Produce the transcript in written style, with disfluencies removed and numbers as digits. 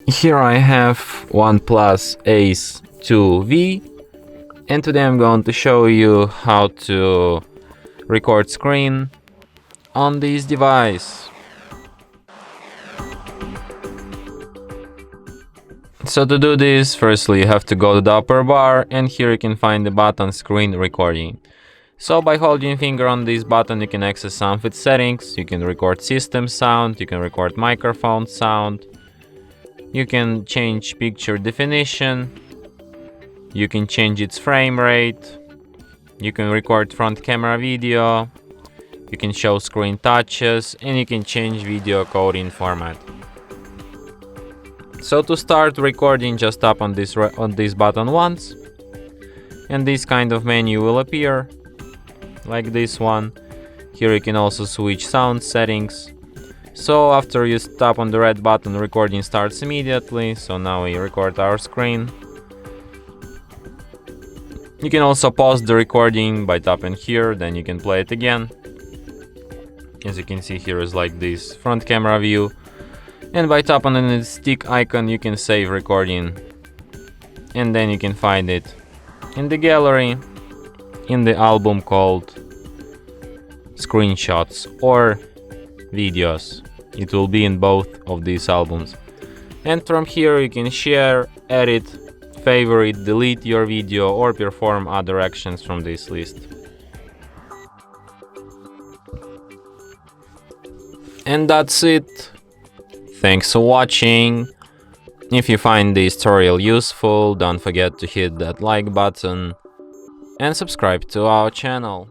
Here I have OnePlus Ace 2V, and today I'm going to show you how to record screen on this device. So to do this, firstly you have to go to the upper bar, and here you can find the button Screen Recording. So by holding your finger on this button you can access some of its settings. You can record system sound, you can record microphone sound, you can change picture definition, you can change its frame rate, you can record front camera video, you can show screen touches, and you can change video coding format. So to start recording, just tap on this button once, and this kind of menu will appear, like this one. Here you can also switch sound settings. So after you tap on the red button, recording starts immediately. So now we record our screen. You can also pause the recording by tapping here, then you can play it again. As you can see, here is like this front camera view. And by tapping on the stick icon, you can save recording. And then you can find it in the gallery, in the album called Screenshots or Videos. It will be in both of these albums. And from here you can share, edit, favorite, delete your video, or perform other actions from this list. And that's it. Thanks for watching. If you find this tutorial useful, don't forget to hit that like button and subscribe to our channel.